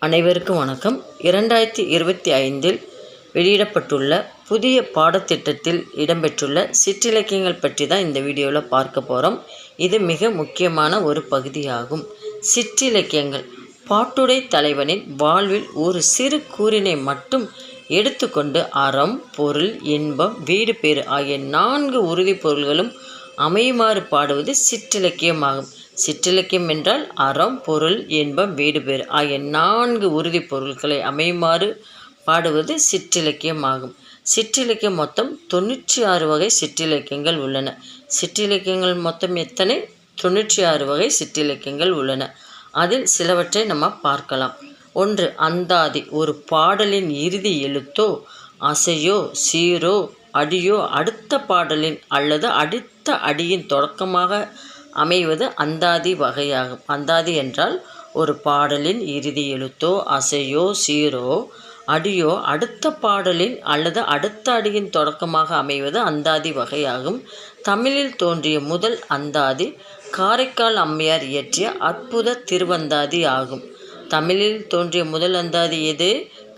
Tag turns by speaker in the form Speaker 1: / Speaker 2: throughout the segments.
Speaker 1: அனைவருக்கும் வணக்கம். 2025 வெளியிடப்பட்டுள்ள புதிய பாடத்திட்டத்தில் இடம்பெற்றுள்ள சிற்றிலக்கியங்கள் பற்றி தான் இந்த வீடியோவில் பார்க்க போகிறோம். இது மிக முக்கியமான ஒரு பகுதியாகும். சிற்றிலக்கியங்கள் பாட்டுடை தலைவனின் வாழ்வில் ஒரு சிறு கூறினை மட்டும் எடுத்துக்கொண்டு அறம், பொருள், இன்பம், வீடு பேறு ஆகிய 4 உறுதிப் பொருள்களும் அமையுமாறு பாடுவது சிற்றிலக்கியமாகும். சிற்றிலக்கியம் என்றால் அறம், பொருள், இன்பம், வீடு பேறு ஆகிய 4 உறுதிப் பொருட்களை அமையுமாறு பாடுவது சிற்றிலக்கியமாகும். சிற்றிலக்கியம் மொத்தம் 96 வகை சிற்றிலக்கியங்கள் உள்ளன. சிற்றிலக்கியங்கள் மொத்தம் எத்தனை? 96 வகை சிற்றிலக்கியங்கள் உள்ளன. அதில் சிலவற்றை நம்ம பார்க்கலாம். 1. அந்தாதி. ஒரு பாடலின் இறுதி எழுத்தோ அசையோ சீரோ அடியோ அடுத்த பாடலின் அல்லது அடுத்த அடியின் தொடக்கமாக அமைவது அந்தாதி வகையாகும். அந்தாதி என்றால் ஒரு பாடலின் இறுதி எழுத்தோ அசையோ சீரோ அடியோ அடுத்த பாடலின் அல்லது அடுத்த அடியின் தொடக்கமாக அமைவது அந்தாதி வகையாகும். தமிழில் தோன்றிய முதல் அந்தாதி காரைக்கால் அம்மையார் இயற்றிய அற்புத திருவந்தாதி ஆகும். தமிழில் தோன்றிய முதல் அந்தாதி எது?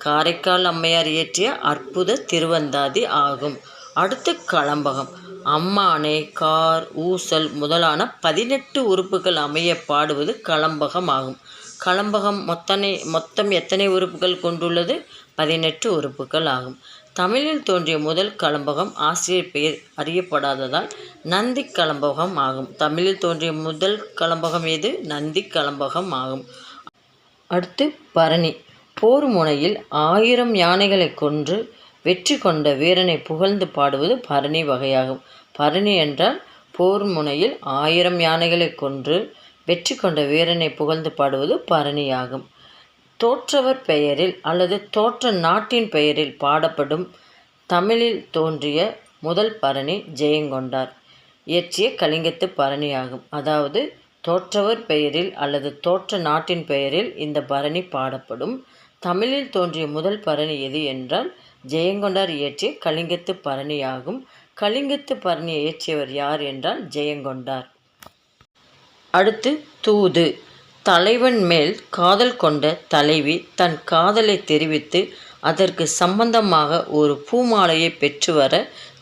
Speaker 1: காரைக்கால் அம்மையார் இயற்றிய அற்புத திருவந்தாதி ஆகும். அடுத்து களம்பகம். அம்மானை, கார், ஊசல் முதலான 18 உறுப்புகள் அமைய பாடுவது களம்பகம் ஆகும். களம்பகம் மொத்தம் எத்தனை உறுப்புகள் கொண்டுள்ளது? 18 உறுப்புகள் ஆகும். தமிழில் தோன்றிய முதல் களம்பகம் ஆசிரியர் பெயர் அறியப்படாததால் நந்தி களம்பகம் ஆகும். தமிழில் தோன்றிய முதல் களம்பகம் எது? நந்தி களம்பகம் ஆகும். அடுத்து பரணி. போர் முனையில் 1000 யானைகளை கொன்று வெற்றி கொண்ட வீரனை புகழ்ந்து பாடுவது பரணி வகையாகும். பரணி என்றால் போர் முனையில் 1000 யானைகளை கொன்று வெற்றி கொண்ட வீரனை புகழ்ந்து பாடுவது பரணியாகும். தோற்றவர் பெயரில் அல்லது தோற்ற நாட்டின் பெயரில் பாடப்படும் தமிழில் தோன்றிய முதல் பரணி ஜெயங்கொண்டார் இயற்றிய கலிங்கத்து பரணியாகும். அதாவது தோற்றவர் பெயரில் அல்லது தோற்ற நாட்டின் பெயரில் இந்த பரணி பாடப்படும். தமிழில் தோன்றிய முதல் பரணி எது என்றால் ஜெயங்கொண்டார் இயற்றிய கலிங்கத்து பரணியாகும். கலிங்கத்து பரணியை இயற்றியவர் யார் என்றால் ஜெயங்கொண்டார். அடுத்து தூது. தலைவன் மேல் காதல் கொண்ட தலைவி தன் காதலை தெரிவித்து அதற்கு சம்பந்தமாக ஒரு பூமாலையை பெற்று வர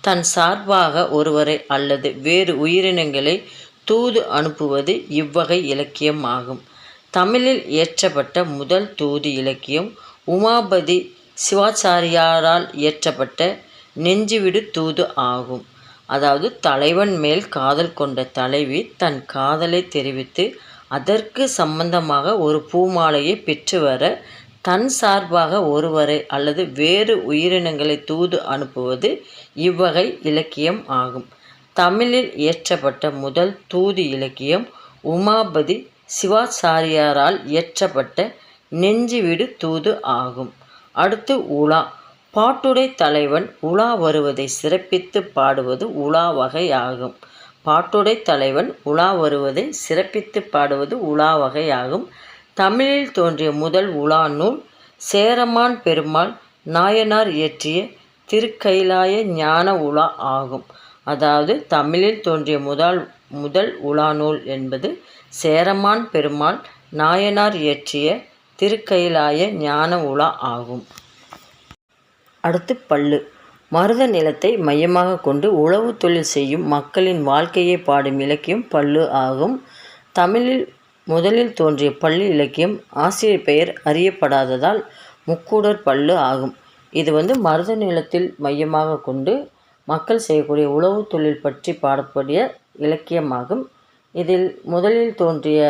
Speaker 1: தன் சார்பாக ஒருவரை அல்லது வேறு உயிரினங்களை தூது அனுப்புவது இவ்வகை இலக்கியம் ஆகும். தமிழில் இயற்றப்பட்ட முதல் தூது இலக்கியம் உமாபதி சிவாச்சாரியாரால் இயற்றப்பட்ட நெஞ்சுவிடு தூது ஆகும். அதாவது தலைவன் மேல் காதல் கொண்ட தலைவி தன் காதலை தெரிவித்து அதற்கு சம்பந்தமாக ஒரு பூமாலையை பெற்று வர தன் சார்பாக ஒருவரை அல்லது வேறு உயிரினங்களை தூது அனுப்புவது இவ்வகை இலக்கியம் ஆகும். தமிழில் இயற்றப்பட்ட முதல் தூது இலக்கியம் உமாபதி சிவாச்சாரியாரால் இயற்றப்பட்ட நெஞ்சுவிடு தூது ஆகும். அடுத்து உலா. பாட்டுடை தலைவன் உலா வருவதை சிறப்பித்து பாடுவது உலா வகை ஆகும். பாட்டுடை தலைவன் உலா வருவதை சிறப்பித்து பாடுவது உலா வகை ஆகும். தமிழில் தோன்றிய முதல் உலா நூல் சேரமான் பெருமாள் நாயனார் இயற்றிய திருக்கைலாய ஞான உலா ஆகும். அதாவது தமிழில் தோன்றிய முதல் உலா நூல் என்பது சேரமான் பெருமாள் நாயனார் இயற்றிய திருக்கைலாய ஞான உலா ஆகும். அடுத்து பள்ளு. மருத நிலத்தை மையமாக கொண்டு உழவு தொழில் செய்யும் மக்களின் வாழ்க்கையை பாடும் இலக்கியம் பள்ளு ஆகும். தமிழில் முதலில் தோன்றிய பள்ளு இலக்கியம் ஆசிரியர் பெயர் அறியப்படாததால் முக்கூடர் பள்ளு ஆகும். இது மருத நிலத்தில் மையமாக கொண்டு மக்கள் செய்யக்கூடிய உழவு தொழில் பற்றி பாடக்கூடிய இலக்கியமாகும். இதில் முதலில் தோன்றிய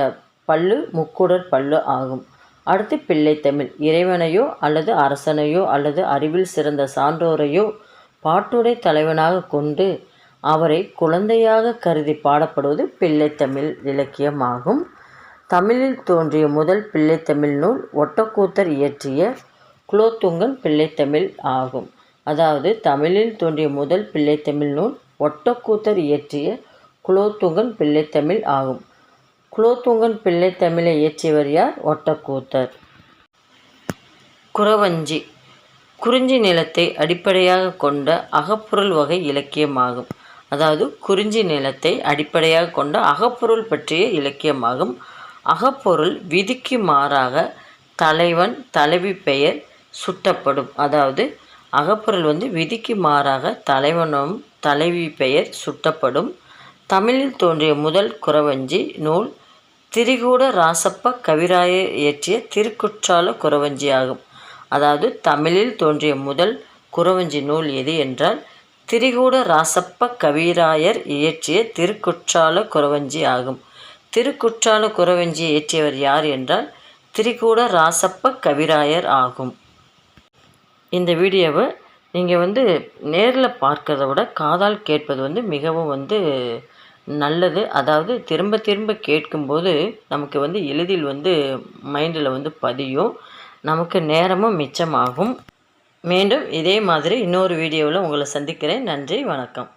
Speaker 1: பள்ளு முக்கூடர் பள்ளு ஆகும். அடுத்து பிள்ளைத்தமிழ். இறைவனையோ அல்லது அரசனையோ அல்லது அறிவில் சிறந்த சான்றோரையோ பாட்டுடை தலைவனாக கொண்டு அவரை குழந்தையாக கருதி பாடப்படுவது பிள்ளைத்தமிழ் இலக்கியமாகும். தமிழில் தோன்றிய முதல் பிள்ளைத்தமிழ் நூல் ஒட்டக்கூத்தர் இயற்றிய குலோத்துங்கன் பிள்ளைத்தமிழ் ஆகும். அதாவது தமிழில் தோன்றிய முதல் பிள்ளைத்தமிழ் நூல் ஒட்டக்கூத்தர் இயற்றிய குலோத்துங்கன் பிள்ளைத்தமிழ் ஆகும். குலோத்துங்கன் பிள்ளைத்தமிழை இயற்றியவர் யார்? ஒட்டக்கூத்தர். குறவஞ்சி. குறிஞ்சி நிலத்தை அடிப்படையாக கொண்ட அகப்பொருள் வகை இலக்கியமாகும். அதாவது குறிஞ்சி நிலத்தை அடிப்படையாக கொண்ட அகப்பொருள் பற்றிய இலக்கியமாகும். அகப்பொருள் விதிக்கு மாறாக தலைவன் தலைவி பெயர் சுட்டப்படும். அதாவது அகப்பொருள் வந்து விதிக்கு மாறாக தலைவனும் தலைவி பெயர் சுட்டப்படும். தமிழில் தோன்றிய முதல் குறவஞ்சி நூல் திரிகூட ராசப்ப கவிராயர் இயற்றிய திருக்குற்றால குறவஞ்சி ஆகும். அதாவது தமிழில் தோன்றிய முதல் குறவஞ்சி நூல் எது என்றால் திரிகூட ராசப்ப கவிராயர் இயற்றிய திருக்குற்றால குறவஞ்சி ஆகும். திருக்குற்றால குறவஞ்சியை இயற்றியவர் யார் என்றால் திரிகூட ராசப்ப கவிராயர் ஆகும். இந்த வீடியோவை நீங்கள் நேரில் பார்க்கறத விட காதால் கேட்பது மிகவும் நல்லது. அதாவது திரும்ப திரும்ப கேட்கும்போது நமக்கு எளிதில் மைண்டில் பதியும், நமக்கு நேரமும் மிச்சமாகும். மீண்டும் இதே மாதிரி இன்னொரு வீடியோவில் உங்களை சந்திக்கிறேன். நன்றி, வணக்கம்.